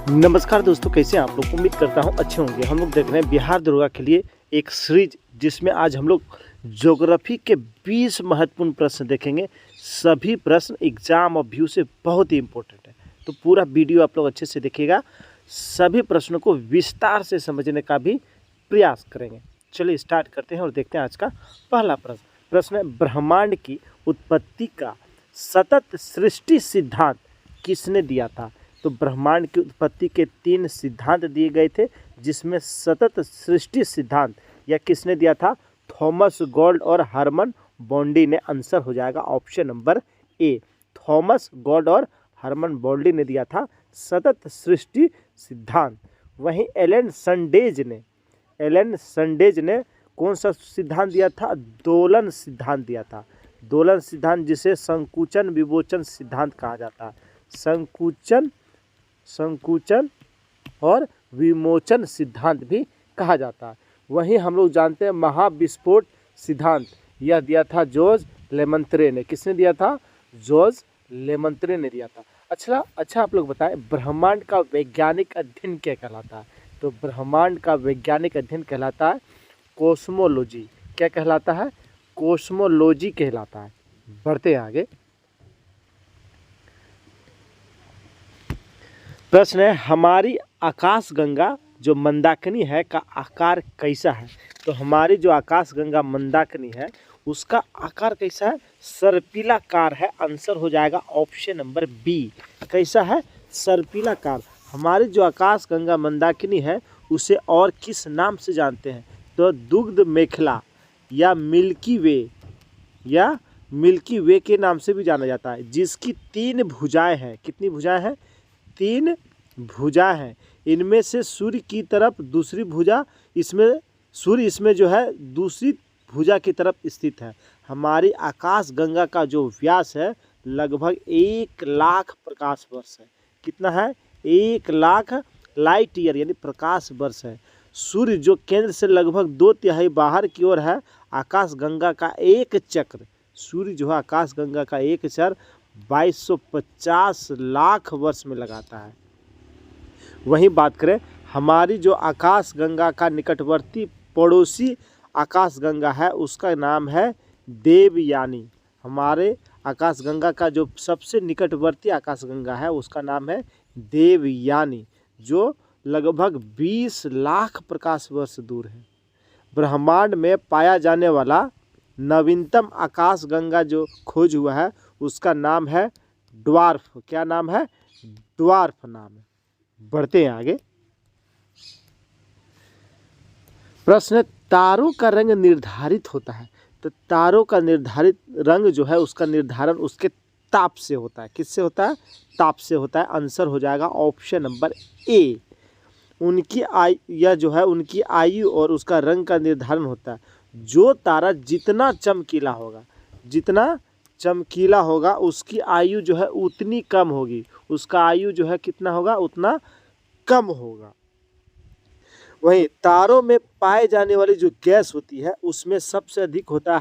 नमस्कार दोस्तों, कैसे हैं आप लोग। उम्मीद करता हूं अच्छे होंगे। हम लोग देख रहे हैं बिहार दरोगा के लिए एक सीरीज, जिसमें आज हम लोग ज्योग्राफी के 20 महत्वपूर्ण प्रश्न देखेंगे। सभी प्रश्न एग्जाम और व्यू से बहुत ही इंपॉर्टेंट है, तो पूरा वीडियो आप लोग अच्छे से देखिएगा। सभी प्रश्नों को विस्तार से समझने का भी प्रयास करेंगे। चलिए स्टार्ट करते हैं और देखते हैं आज का पहला प्रश्न है, ब्रह्मांड की उत्पत्ति का सतत सृष्टि सिद्धांत किसने दिया था। तो ब्रह्मांड की उत्पत्ति के 3 सिद्धांत दिए गए थे, जिसमें सतत सृष्टि सिद्धांत यह किसने दिया था। थॉमस गॉल्ड और हरमन बॉन्डी ने। आंसर हो जाएगा option number A, Thomas gold और हरमन बॉन्डी ने दिया था सतत सृष्टि सिद्धांत। वहीं एलन संडेज ने कौन सा सिद्धांत दिया था। दोलन सिद्धांत दिया था। दोलन सिद्धांत, जिसे संकुचन विमोचन सिद्धांत कहा जाता है। संकुचन और विमोचन सिद्धांत भी कहा जाता है। वहीं हम लोग जानते हैं महाविस्फोट सिद्धांत, यह दिया था जॉर्ज लेमंत्रे ने। किसने दिया था। जॉर्ज लेमंत्रे ने दिया था। अच्छा आप लोग बताएं, ब्रह्मांड का वैज्ञानिक अध्ययन क्या कहलाता है। तो ब्रह्मांड का वैज्ञानिक अध्ययन कहलाता है कोस्मोलॉजी। क्या कहलाता है। कोस्मोलॉजी कहलाता है। बढ़ते हैं आगे। प्रश्न है, हमारी आकाशगंगा जो मंदाकिनी है का आकार कैसा है। तो हमारी जो आकाशगंगा मंदाकिनी है उसका आकार कैसा है। सर्पिलाकार है। आंसर हो जाएगा ऑप्शन नंबर बी। कैसा है। सर्पिलाकार। हमारी जो आकाशगंगा मंदाकिनी है उसे और किस नाम से जानते हैं। तो दुग्ध मेखला या मिल्की वे के नाम से भी जाना जाता है, जिसकी 3 भुजाएं हैं। कितनी भुजाएं हैं। 3 भुजा हैं। इनमें से सूर्य की तरफ दूसरी भुजा, सूर्य इसमें जो है दूसरी भुजा की तरफ स्थित है। हमारी आकाशगंगा का जो व्यास है लगभग 1 लाख प्रकाश वर्ष है। कितना है। 1 लाख लाइट ईयर यानी प्रकाश वर्ष है। सूर्य जो केंद्र से लगभग 2/3 बाहर की ओर है। आकाशगंगा का एक चक्र, सूर्य जो है आकाशगंगा का एक चक्र 2250 लाख वर्ष में लगाता है। वहीं बात करें, हमारी जो आकाशगंगा का निकटवर्ती पड़ोसी आकाशगंगा है उसका नाम है देवयानी। हमारे आकाशगंगा का जो सबसे निकटवर्ती आकाशगंगा है उसका नाम है देवयानी, जो लगभग 20 लाख प्रकाश वर्ष दूर है। ब्रह्मांड में पाया जाने वाला नवीनतम आकाशगंगा जो खोज हुआ है उसका नाम है ड्वार्फ। क्या नाम है। ड्वार्फ नाम है। बढ़ते हैं आगे। प्रश्न, तारों का रंग निर्धारित होता है। तो तारों का निर्धारित रंग जो है उसका निर्धारण उसके ताप से होता है। किससे होता है। ताप से होता है। आंसर हो जाएगा ऑप्शन नंबर ए। उनकी आयु और उसका रंग का निर्धारण होता है। जो तारा जितना चमकीला होगा उसकी आयु जो है उतनी कम होगी। उसका आयु जो है कितना होगा, उतना कम होगा। वहीं तारों में पाए जाने वाली जो गैस होती है उसमें सबसे अधिक होता है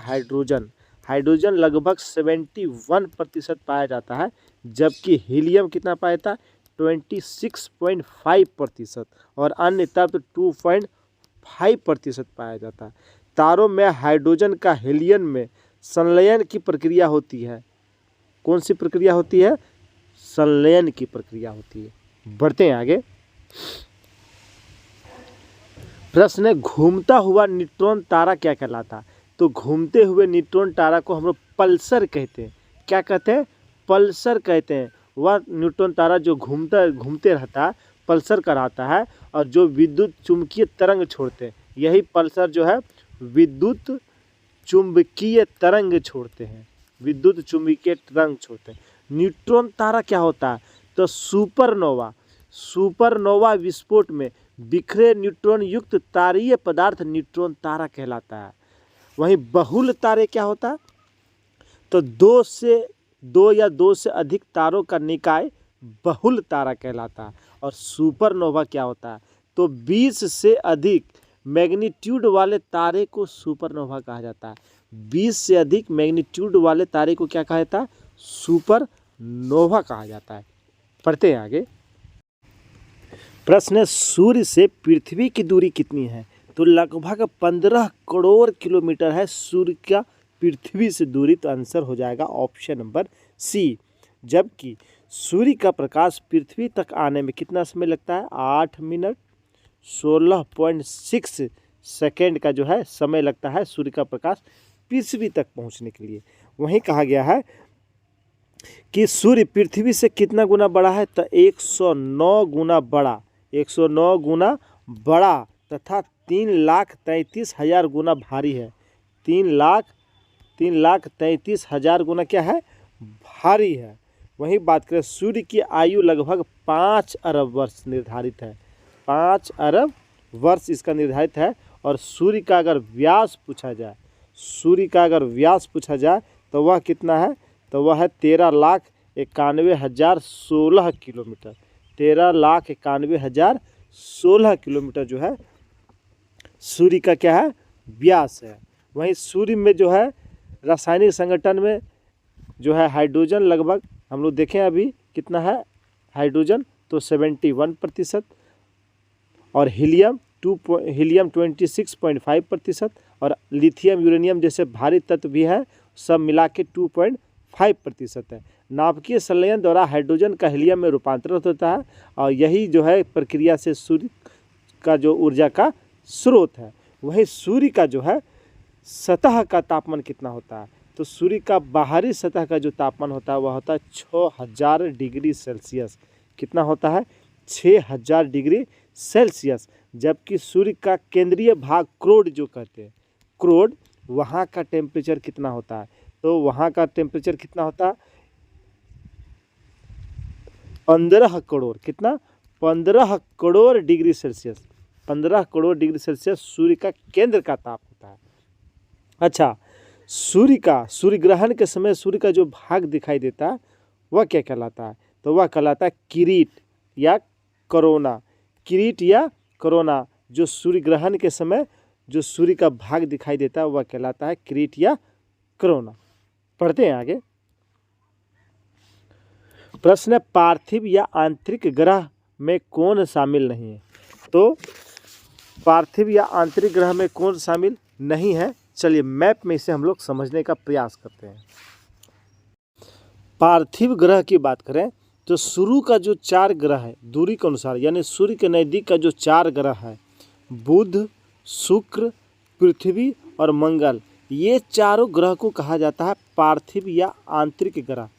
हाइड्रोजन लगभग 71% पाया जाता है, जबकि हीलियम कितना पाया था 26.5% और अन्य तत्व 2.5% पाया जाता है। तारों में हाइड्रोजन का हीलियम में संलयन की प्रक्रिया होती है। कौन सी प्रक्रिया होती है। संलयन की प्रक्रिया होती है। बढ़ते हैं आगे। प्रश्न है, घूमता हुआ न्यूट्रॉन तारा क्या कहलाता है। तो घूमते हुए न्यूट्रॉन तारा को हम लोग पल्सर कहते हैं। क्या कहते हैं। पल्सर कहते हैं। वह न्यूट्रॉन तारा जो घूमते रहता है पल्सर कराता है, और जो विद्युत चुंबकीय तरंग छोड़ते हैं, यही पल्सर जो है विद्युत चुंबकीय तरंग छोड़ते हैं। न्यूट्रॉन तारा क्या होता है। तो सुपरनोवा विस्फोट में बिखरे न्यूट्रॉन युक्त तारीय पदार्थ न्यूट्रॉन तारा कहलाता है। वहीं बहुल तारे क्या होता है। तो 2 या 2 से अधिक तारों का निकाय बहुल तारा कहलाता है। और सुपरनोवा क्या होता है। तो 20 से अधिक मैग्नीट्यूड वाले तारे को सुपरनोवा कहा जाता है। 20 से अधिक मैग्नीट्यूड वाले तारे को क्या कहा जाता है। सुपरनोवा कहा जाता है। पढ़ते हैं आगे। प्रश्न है, सूर्य से पृथ्वी की दूरी कितनी है? तो लगभग 15 करोड़ किलोमीटर है सूर्य का पृथ्वी से दूरी। तो आंसर हो जाएगा ऑप्शन नंबर सी। जबकि सूर्य का प्रकाश पृथ्वी तक आने में कितना समय लगता है? 8 मिनट 16.6 सेकेंड का जो है समय लगता है सूर्य का प्रकाश पृथ्वी तक पहुंचने के लिए। वहीं कहा गया है कि सूर्य पृथ्वी से कितना गुना बड़ा है? तो 109 गुना बड़ा, 109 गुना बड़ा तथा 3,33,000 गुना भारी है। 3,33,000 गुना क्या है? भारी है। वहीं बात करें, सूर्य की आयु लगभग 5 अरब वर्ष निर्धारित है। 5 अरब वर्ष इसका निर्धारित है। और सूर्य का अगर व्यास पूछा जाए, सूर्य का अगर व्यास पूछा जाए तो वह कितना है? तो वह है 13,91,016 किलोमीटर। 13,91,016 किलोमीटर जो है सूर्य का क्या है? व्यास है। वहीं सूर्य में जो है रासायनिक संगठन में जो है हाइड्रोजन लगभग हम लोग देखें अभी कितना है हाइड्रोजन? तो 71% और हीलियम 26.5% और लिथियम यूरेनियम जैसे भारी तत्व भी है, सब मिला के 2.5% है। नाभिकीय संलयन द्वारा हाइड्रोजन का हीलियम में रूपांतरित होता है और यही जो है प्रक्रिया से सूर्य का जो ऊर्जा का स्रोत है। वही सूर्य का जो है सतह का तापमान कितना होता है? तो सूर्य का बाहरी सतह का जो तापमान होता है वह होता है 6000 डिग्री सेल्सियस। कितना होता है? 6000 डिग्री सेल्सियस। जबकि सूर्य का केंद्रीय भाग क्रोड जो कहते हैं, क्रोड, वहाँ का टेम्परेचर कितना होता है? तो वहाँ का टेम्परेचर कितना होता है? 15 करोड़, कितना? 15 crore degree celsius. 15 crore degree celsius सूर्य का केंद्र का ताप होता है। अच्छा, सूर्य ग्रहण के समय सूर्य का जो भाग दिखाई देता है वह क्या कहलाता है? तो वह कहलाता है किरीट या कोरोना। किरीट या कोरोना, जो सूर्य ग्रहण के समय जो सूर्य का भाग दिखाई देता है वह कहलाता है किरीट या कोरोना। पढ़ते हैं आगे। प्रश्न है, पार्थिव या आंतरिक ग्रह में कौन शामिल नहीं है? तो पार्थिव या आंतरिक ग्रह में कौन शामिल नहीं है? चलिए मैप में इसे हम लोग समझने का प्रयास करते हैं। पार्थिव ग्रह की बात करें तो शुरू का जो 4 ग्रह है दूरी के अनुसार, यानी सूर्य के नज़दीक का जो 4 ग्रह है, बुध, शुक्र, पृथ्वी और मंगल, ये चारों ग्रह को कहा जाता है पार्थिव या आंतरिक ग्रह।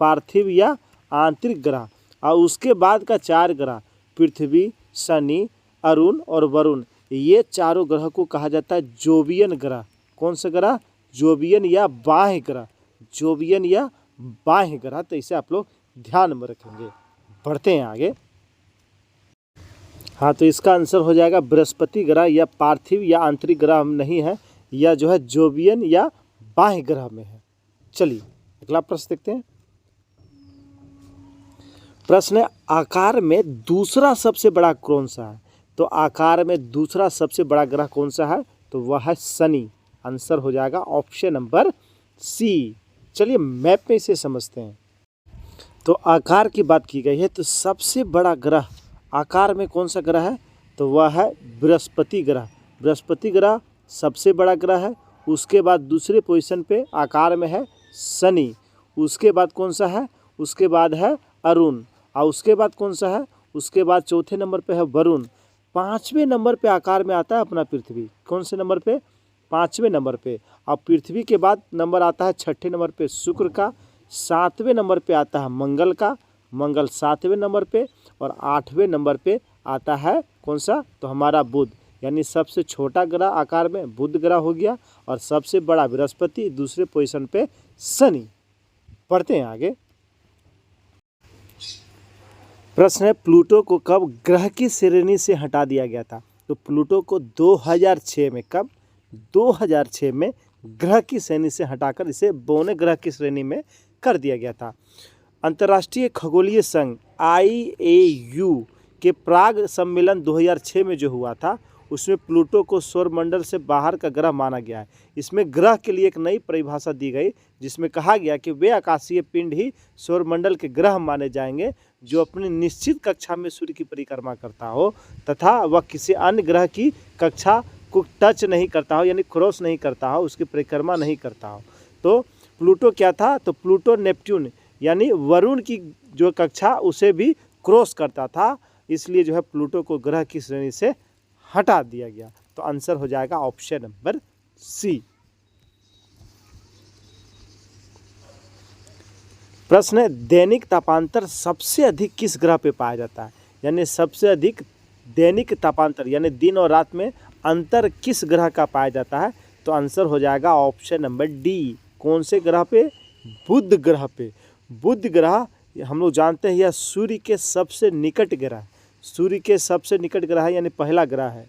पार्थिव या आंतरिक ग्रह। और उसके बाद का 4 ग्रह पृथ्वी, शनि, अरुण और वरुण, ये चारों ग्रह को कहा जाता है जोवियन ग्रह। कौन सा ग्रह? जोवियन या बाह्य ग्रह। जोवियन या बाह्य ग्रह। तो इसे आप लोग ध्यान में रखेंगे। बढ़ते हैं आगे। हाँ, तो इसका आंसर हो जाएगा बृहस्पति ग्रह। या पार्थिव या आंतरिक ग्रह नहीं है, या जो है जोवियन या बाह्य ग्रह में है। चलिए अगला प्रश्न देखते हैं। प्रश्न है, आकार में दूसरा सबसे बड़ा कौन सा है? तो आकार में दूसरा सबसे बड़ा ग्रह कौन सा है? तो वह है शनि। आंसर हो जाएगा ऑप्शन नंबर सी। चलिए मैप में इसे समझते हैं। तो आकार की बात की गई है, तो सबसे बड़ा ग्रह आकार में कौन सा ग्रह है? तो वह है बृहस्पति ग्रह। बृहस्पति ग्रह सबसे बड़ा ग्रह है। उसके बाद दूसरे पोजीशन पे आकार में है शनि। उसके बाद कौन सा है? उसके बाद है अरुण। और उसके बाद कौन सा है? उसके बाद चौथे नंबर पे है वरुण। 5वें नंबर पे आकार में आता है अपना पृथ्वी। कौन से नंबर पे? 5वें नंबर पे। और पृथ्वी के बाद नंबर आता है 6ठे नंबर पे शुक्र का। 7वें नंबर पे आता है मंगल का। मंगल 7वें नंबर पे। और 8वें नंबर पे आता है कौन सा? तो हमारा बुध। यानी सबसे छोटा ग्रह आकार में बुध ग्रह हो गया और सबसे बड़ा बृहस्पति, दूसरे पोजीशन पे शनि। पढ़ते हैं आगे। प्रश्न है, प्लूटो को कब ग्रह की श्रेणी से हटा दिया गया था? तो प्लूटो को 2006 में, कब? 2006 में ग्रह की श्रेणी से हटाकर इसे बौने ग्रह की श्रेणी में कर दिया गया था। अंतर्राष्ट्रीय खगोलीय संघ IAU के प्राग सम्मेलन 2006 में जो हुआ था, उसमें प्लूटो को सौरमंडल से बाहर का ग्रह माना गया है। इसमें ग्रह के लिए एक नई परिभाषा दी गई जिसमें कहा गया कि वे आकाशीय पिंड ही सौरमंडल के ग्रह माने जाएंगे जो अपनी निश्चित कक्षा में सूर्य की परिक्रमा करता हो तथा वह किसी अन्य ग्रह की कक्षा को टच नहीं करता हो, यानी क्रॉस नहीं करता हो, उसकी परिक्रमा नहीं करता हो। तो प्लूटो क्या था? तो प्लूटो नेपट्यून यानी वरुण की जो कक्षा उसे भी क्रॉस करता था, इसलिए जो है प्लूटो को ग्रह की श्रेणी से हटा दिया गया। तो आंसर हो जाएगा ऑप्शन नंबर सी। प्रश्न है, दैनिक तापांतर सबसे अधिक किस ग्रह पे पाया जाता है? यानी सबसे अधिक दैनिक तापांतर यानी दिन और रात में अंतर किस ग्रह का पाया जाता है? तो आंसर हो जाएगा ऑप्शन नंबर डी। कौन से ग्रह पे? बुध ग्रह पे। बुध ग्रह हम लोग जानते हैं यह सूर्य के सबसे निकट ग्रह है, सूर्य के सबसे निकट ग्रह है, यानी पहला ग्रह है।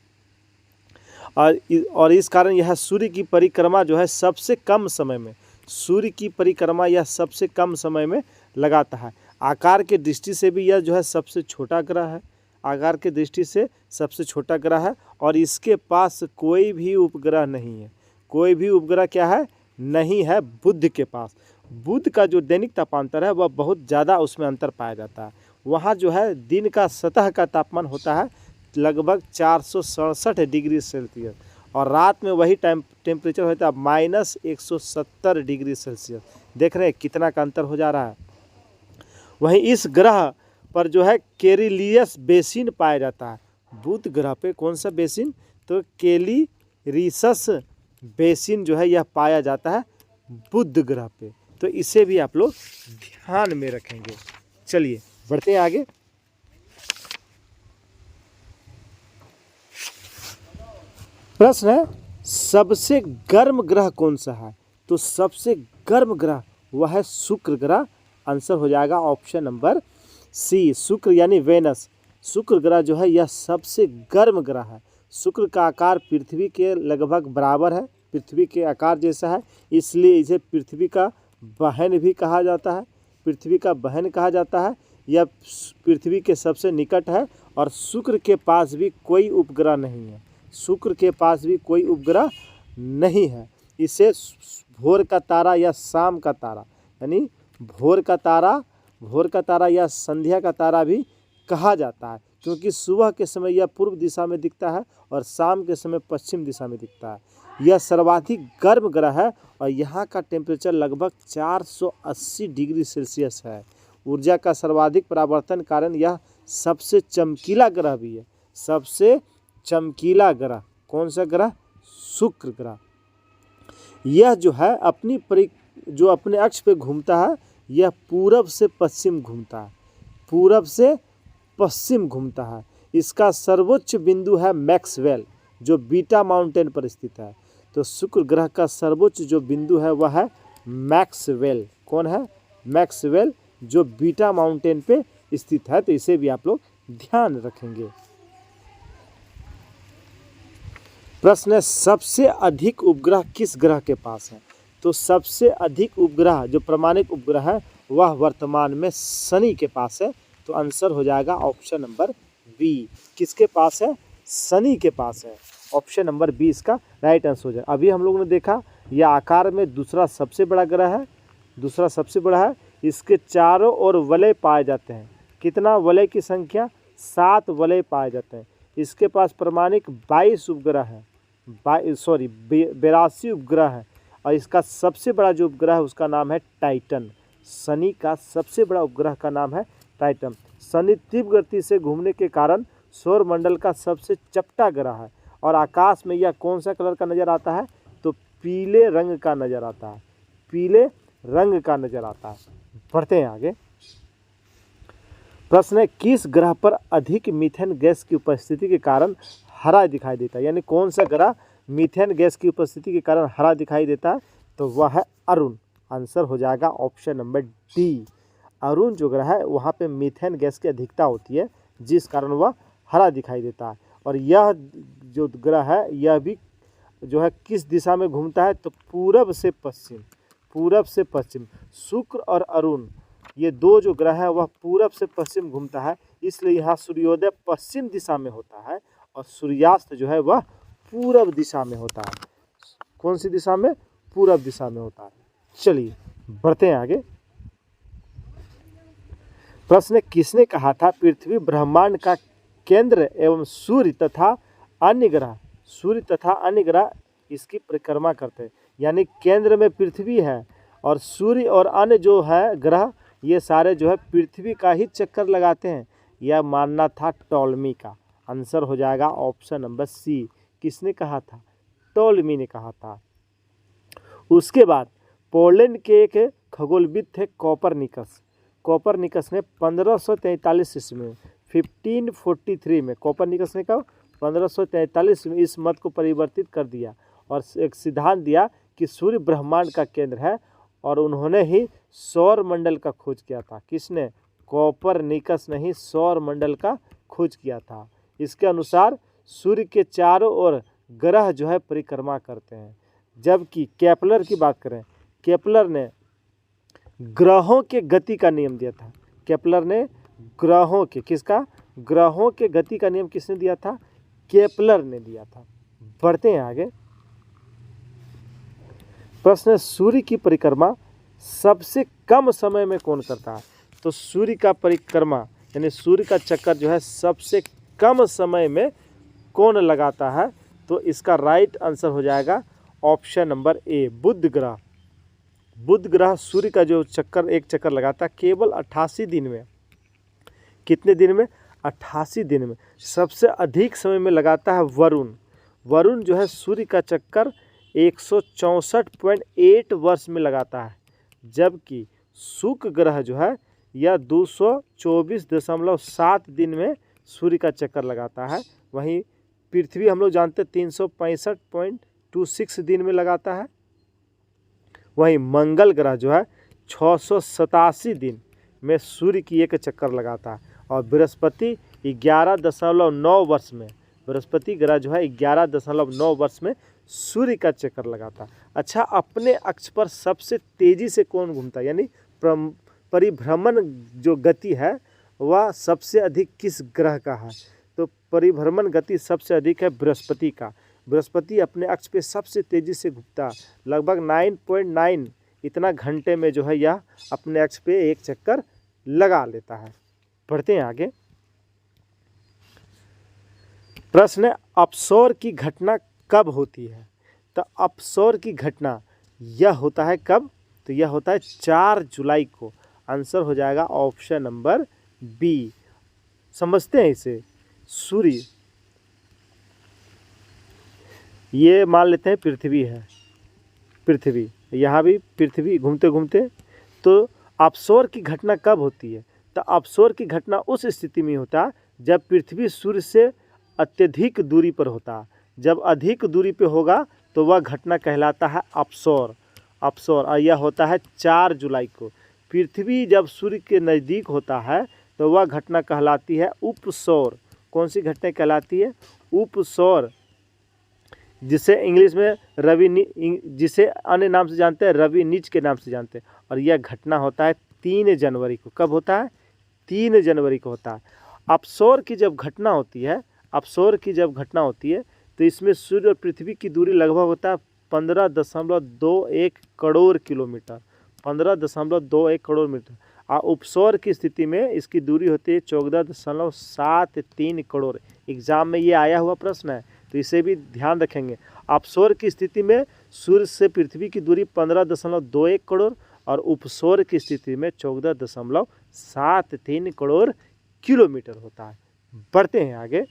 और इस कारण यह सूर्य की परिक्रमा जो है सबसे कम समय में, सूर्य की परिक्रमा यह सबसे कम समय में लगाता है। आकार के दृष्टि से भी यह जो है सबसे छोटा ग्रह है, आकार के दृष्टि से सबसे छोटा ग्रह है और इसके पास कोई भी उपग्रह नहीं है। कोई भी उपग्रह क्या है? नहीं है बुध के पास। बुध का जो दैनिक तापांतर है वह बहुत ज़्यादा उसमें अंतर पाया जाता है। वहाँ जो है दिन का सतह का तापमान होता है लगभग 467 डिग्री सेल्सियस और रात में वही टेम्परेचर होता है -170 डिग्री सेल्सियस। देख रहे हैं कितना का अंतर हो जा रहा है। वहीं इस ग्रह पर जो है कैरिलियस बेसिन पाया जाता है। बुध ग्रह पे कौन सा बेसिन? तो कैलिरिसस बेसिन जो है यह पाया जाता है बुध ग्रह पे। तो इसे भी आप लोग ध्यान में रखेंगे। चलिए बढ़ते हैं आगे। प्रश्न है, सबसे गर्म ग्रह कौन सा है? तो सबसे गर्म ग्रह वह है शुक्र ग्रह। आंसर हो जाएगा ऑप्शन नंबर सी, शुक्र यानी वेनस। शुक्र ग्रह जो है यह सबसे गर्म ग्रह है। शुक्र का आकार पृथ्वी के लगभग बराबर है, पृथ्वी के आकार जैसा है, इसलिए इसे पृथ्वी का बहन भी कहा जाता है। पृथ्वी का बहन कहा जाता है। यह पृथ्वी के सबसे निकट है और शुक्र के पास भी कोई उपग्रह नहीं है। शुक्र के पास भी कोई उपग्रह नहीं है। इसे भोर का तारा या शाम का तारा यानी भोर का तारा या संध्या का तारा भी कहा जाता है, क्योंकि सुबह के समय यह पूर्व दिशा में दिखता है और शाम के समय पश्चिम दिशा में दिखता है। यह सर्वाधिक गर्म ग्रह है और यहाँ का टेम्परेचर लगभग 480 डिग्री सेल्सियस है। ऊर्जा का सर्वाधिक परावर्तन कारण यह सबसे चमकीला ग्रह भी है। सबसे चमकीला ग्रह कौन सा ग्रह? शुक्र ग्रह। यह जो है जो अपने अक्ष पे घूमता है यह पूरब से पश्चिम घूमता है, पूरब से पश्चिम घूमता है। इसका सर्वोच्च बिंदु है मैक्सवेल जो बीटा माउंटेन पर स्थित है। तो शुक्र ग्रह का सर्वोच्च जो बिंदु है वह है मैक्सवेल। कौन है? मैक्सवेल जो बीटा माउंटेन पे स्थित है। तो इसे भी आप लोग ध्यान रखेंगे। प्रश्न है, सबसे अधिक उपग्रह किस ग्रह के पास है? तो सबसे अधिक उपग्रह जो प्रमाणित उपग्रह है वह वर्तमान में शनि के पास है। तो आंसर हो जाएगा ऑप्शन नंबर बी। किसके पास है? शनि के पास है। ऑप्शन नंबर बी इसका राइट आंसर हो जाए। अभी हम लोगों ने देखा यह आकार में दूसरा सबसे बड़ा ग्रह है, दूसरा सबसे बड़ा है। इसके चारों ओर वलय पाए जाते हैं। कितना वलय की संख्या? 7 वलय पाए जाते हैं। इसके पास प्रमाणिक 22 उपग्रह है, 82 उपग्रह है और इसका सबसे बड़ा जो उपग्रह है उसका नाम है टाइटन। शनि का सबसे बड़ा उपग्रह का नाम है टाइटन। शनि तीव्र गति से घूमने के कारण सौरमंडल का सबसे चपटा ग्रह है और आकाश में यह कौन सा कलर का नज़र आता है? तो पीले रंग का नज़र आता है, पीले रंग का नज़र आता है। बढ़ते हैं आगे। प्रश्न है, किस ग्रह पर अधिक मीथेन गैस की उपस्थिति के कारण हरा दिखाई देता है? यानी कौन सा ग्रह मीथेन गैस की उपस्थिति के कारण हरा दिखाई देता है? तो वह है अरुण। आंसर हो जाएगा ऑप्शन नंबर डी। अरुण जो ग्रह है वहाँ पे मीथेन गैस की अधिकता होती है जिस कारण वह हरा दिखाई देता है। और यह जो ग्रह है यह भी जो है किस दिशा में घूमता है? तो पूरब से पश्चिम, पूरब से पश्चिम। शुक्र और अरुण ये दो जो ग्रह है वह पूरब से पश्चिम घूमता है, इसलिए यहाँ सूर्योदय पश्चिम दिशा में होता है और सूर्यास्त जो है वह पूरब दिशा में होता है। कौन सी दिशा में? पूरब दिशा में होता है। चलिए बढ़ते हैं आगे। प्रश्न, किसने कहा था पृथ्वी ब्रह्मांड का केंद्र एवं सूर्य तथा अन्य ग्रह इसकी परिक्रमा करते हैं? यानी केंद्र में पृथ्वी है और सूर्य और अन्य जो है ग्रह ये सारे जो है पृथ्वी का ही चक्कर लगाते हैं। यह मानना था टॉलमी का। आंसर हो जाएगा ऑप्शन नंबर सी। किसने कहा था? टॉलमी ने कहा था। उसके बाद पोलैंड के एक खगोलविद थे कोपरनिकस। कोपरनिकस ने 1543 ईस्वी में 1543 में कोपरनिकस ने कहा 1543 में इस मत को परिवर्तित कर दिया और एक सिद्धांत दिया कि सूर्य ब्रह्मांड का केंद्र है और उन्होंने ही सौर मंडल का खोज किया था। किसने? कोपरनिकस ने ही सौर मंडल का खोज किया था। इसके अनुसार सूर्य के चारों ओर ग्रह जो है परिक्रमा करते हैं। जबकि केपलर की बात करें, केपलर ने ग्रहों के गति का नियम दिया था। केपलर ने ग्रहों के ग्रहों के गति का नियम किसने दिया था? केपलर ने दिया था। बढ़ते हैं आगे। प्रश्न, सूर्य की परिक्रमा सबसे कम समय में कौन करता है? तो सूर्य का परिक्रमा यानी सूर्य का चक्कर जो है सबसे कम समय में कौन लगाता है? तो इसका राइट आंसर हो जाएगा ऑप्शन नंबर ए, बुध ग्रह। बुध ग्रह सूर्य का जो एक चक्कर लगाता है केवल 88 दिन में। कितने दिन में? 88 दिन में। सबसे अधिक समय में लगाता है वरुण। वरुण जो है सूर्य का चक्कर 164.8 वर्ष में लगाता है। जबकि शुक्र ग्रह जो है यह 224.7 दिन में सूर्य का चक्कर लगाता है। वहीं पृथ्वी हम लोग जानते हैं 365.26 दिन में लगाता है। वहीं मंगल ग्रह जो है 687 दिन में सूर्य की एक चक्कर लगाता है। और बृहस्पति 11.9 वर्ष में, बृहस्पति ग्रह जो है 11.9 वर्ष में सूर्य का चक्कर लगाता है। अच्छा, अपने अक्ष पर सबसे तेजी से कौन घूमता है? यानी परिभ्रमण जो गति है वह सबसे अधिक किस ग्रह का है? तो परिभ्रमण गति सबसे अधिक है बृहस्पति का। बृहस्पति अपने अक्ष पे सबसे तेजी से घूमता है। लगभग 9.9 इतना घंटे में जो है यह अपने अक्ष पे एक चक्कर लगा लेता है। बढ़ते हैं आगे। प्रश्न, अपसौर की घटना कब होती है? तो अपसौर की घटना यह होता है कब? तो यह होता है 4 जुलाई को। आंसर हो जाएगा ऑप्शन नंबर बी। समझते हैं इसे। सूर्य, ये मान लेते हैं पृथ्वी है, पृथ्वी यहाँ भी पृथ्वी घूमते घूमते, तो अपसौर की घटना कब होती है? तो अपसौर की घटना उस स्थिति में होता है जब पृथ्वी सूर्य से अत्यधिक दूरी पर होता है। जब अधिक दूरी पे होगा तो वह घटना कहलाता है अपसौर। और यह होता है 4 जुलाई को। पृथ्वी जब सूर्य के नज़दीक होता है तो वह घटना कहलाती है उपसौर। कौन सी घटना कहलाती है? उपसौर, जिसे इंग्लिश में जिसे अन्य नाम से जानते हैं रवि नीच के नाम से जानते हैं। और यह घटना होता है 3 जनवरी को। कब होता है? 3 जनवरी को होता है। अपसौर की जब घटना होती है तो इसमें सूर्य और पृथ्वी की दूरी लगभग होता है 15.21 करोड़ किलोमीटर। 15.21 करोड़ मीटर। और उपसौर की स्थिति में इसकी दूरी होती है 14.73 करोड़। एग्जाम में ये आया हुआ प्रश्न है तो इसे भी ध्यान रखेंगे। अपसौर की स्थिति में सूर्य से पृथ्वी की दूरी 15.21 करोड़ और उपसौर की स्थिति में 14.73 करोड़ किलोमीटर होता है। बढ़ते हैं आगे।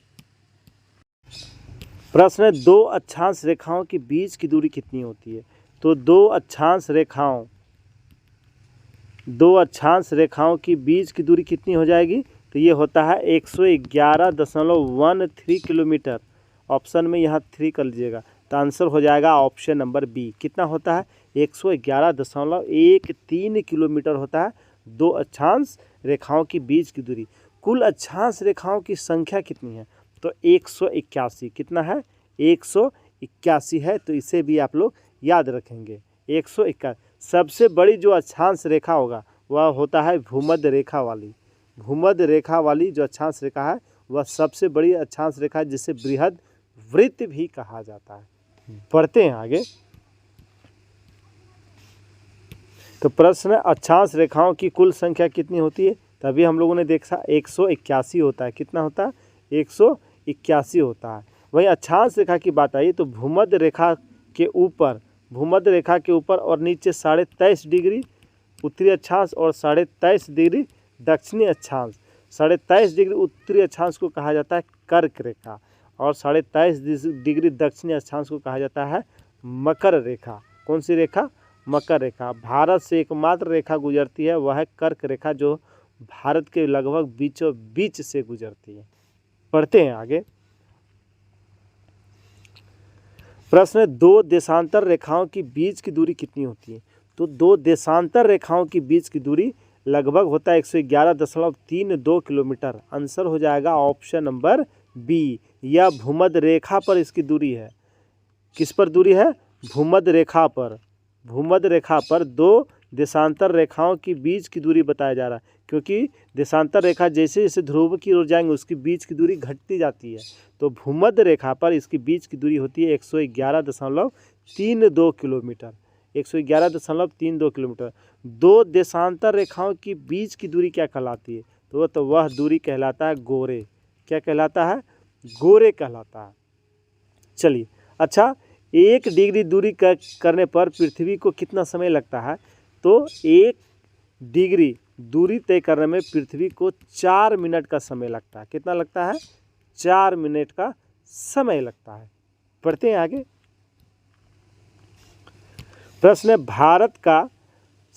प्रश्न है, 2 अक्षांश रेखाओं के बीच की दूरी कितनी होती है? तो 2 अक्षांश रेखाओं की बीच की दूरी कितनी हो जाएगी? तो ये होता है 111.13 किलोमीटर। ऑप्शन में यहाँ 3 कर लीजिएगा तो आंसर हो जाएगा ऑप्शन नंबर बी। कितना होता है? 111.13 किलोमीटर होता है 2 अक्षांश रेखाओं की बीच की दूरी। कुल अक्षांश रेखाओं की संख्या कितनी है? तो 181। कितना है? 181 है। तो इसे भी आप लोग याद रखेंगे। 181। सबसे बड़ी जो अक्षांश रेखा होगा वह होता है भूमध्य रेखा वाली। भूमध्य रेखा वाली जो अक्षांश रेखा है वह सबसे बड़ी अक्षांश रेखा जिसे बृहद वृत्त भी कहा जाता है। पढ़ते हैं आगे। तो प्रश्न है अक्षांश रेखाओं की कुल संख्या कितनी होती है? तभी हम लोगों ने देखा 181 होता है। कितना होता है? 181 होता है। वहीं अक्षांश रेखा की बात आई तो भूमध्य रेखा के ऊपर और नीचे 23.5 डिग्री उत्तरी अक्षांश और 23.5 डिग्री दक्षिणी अक्षांश। 23.5 डिग्री उत्तरी अक्षांश को कहा जाता है कर्क रेखा और 23.5 डिग्री दक्षिणी अक्षांश को कहा जाता है मकर रेखा। कौन सी रेखा? मकर रेखा। भारत से एकमात्र रेखा गुजरती है, वह है कर्क रेखा, जो भारत के लगभग बीचों बीच से गुजरती है। पढ़ते हैं आगे। प्रश्न 2 देशांतर रेखाओं की बीच की दूरी कितनी होती है? तो 2 देशांतर रेखाओं की बीच की दूरी लगभग होता है 111.32 किलोमीटर। आंसर हो जाएगा ऑप्शन नंबर बी। यह भूमध्य रेखा पर इसकी दूरी है। किस पर दूरी है? भूमध्य रेखा पर। भूमध्य रेखा पर 2 देशांतर रेखाओं की बीच की दूरी बताया जा रहा है, क्योंकि देशांतर रेखा जैसे जैसे ध्रुव की ओर जाएंगे उसकी बीच की दूरी घटती जाती है। तो भूमध्य रेखा पर इसकी बीच की दूरी होती है 111.32 किलोमीटर। 111.32 किलोमीटर। 2 देशांतर रेखाओं की बीच की दूरी क्या कहलाती है? तो वह दूरी कहलाता है गोरे। क्या कहलाता है? गोरे कहलाता है। चलिए, अच्छा 1 डिग्री दूरी करने पर पृथ्वी को कितना समय लगता है? तो 1 डिग्री दूरी तय करने में पृथ्वी को 4 मिनट का समय लगता है। कितना लगता है? 4 मिनट का समय लगता है। पढ़ते हैं आगे। प्रश्न है भारत का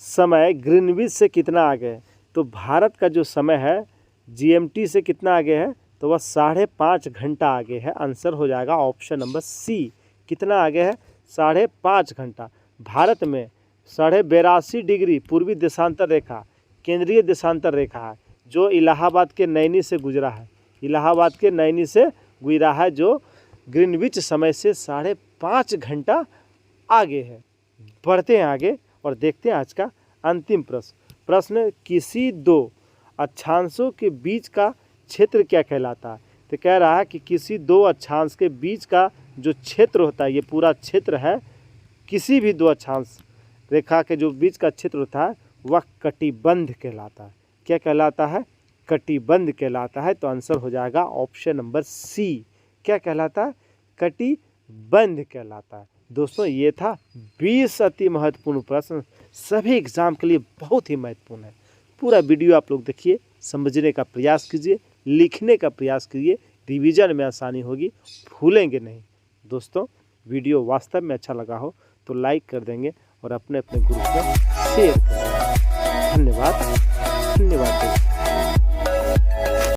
समय ग्रीनविच से कितना आगे है? तो भारत का जो समय है जीएमटी से कितना आगे है? तो वह 5.5 घंटा आगे है। आंसर हो जाएगा ऑप्शन नंबर सी। कितना आगे है? 5.5 घंटा। भारत में 82.5 डिग्री पूर्वी देशांतर रेखा केंद्रीय देशांतर रेखा है, जो इलाहाबाद के नैनी से गुजरा है। इलाहाबाद के नैनी से गुजरा है, जो ग्रीनविच समय से 5.5 घंटा आगे है। बढ़ते हैं आगे और देखते हैं आज का अंतिम प्रश्न। प्रश्न किसी 2 अक्षांशों के बीच का क्षेत्र क्या कहलाता है? तो कह रहा है कि किसी 2 अक्षांश के बीच का जो क्षेत्र होता है, ये पूरा क्षेत्र है, किसी भी 2 अक्षांश रेखा के जो बीच का क्षेत्र होता है वह कटिबंध कहलाता है। क्या कहलाता है? कटिबंध कहलाता है। तो आंसर हो जाएगा ऑप्शन नंबर सी। क्या कहलाता है? कटिबंध कहलाता है। दोस्तों, ये था 20 अति महत्वपूर्ण प्रश्न, सभी एग्जाम के लिए बहुत ही महत्वपूर्ण है। पूरा वीडियो आप लोग देखिए, समझने का प्रयास कीजिए, लिखने का प्रयास कीजिए, रिवीजन में आसानी होगी, भूलेंगे नहीं। दोस्तों, वीडियो वास्तव में अच्छा लगा हो तो लाइक कर देंगे और अपने अपने ग्रुप में शेयर कर देंगे। धन्यवाद।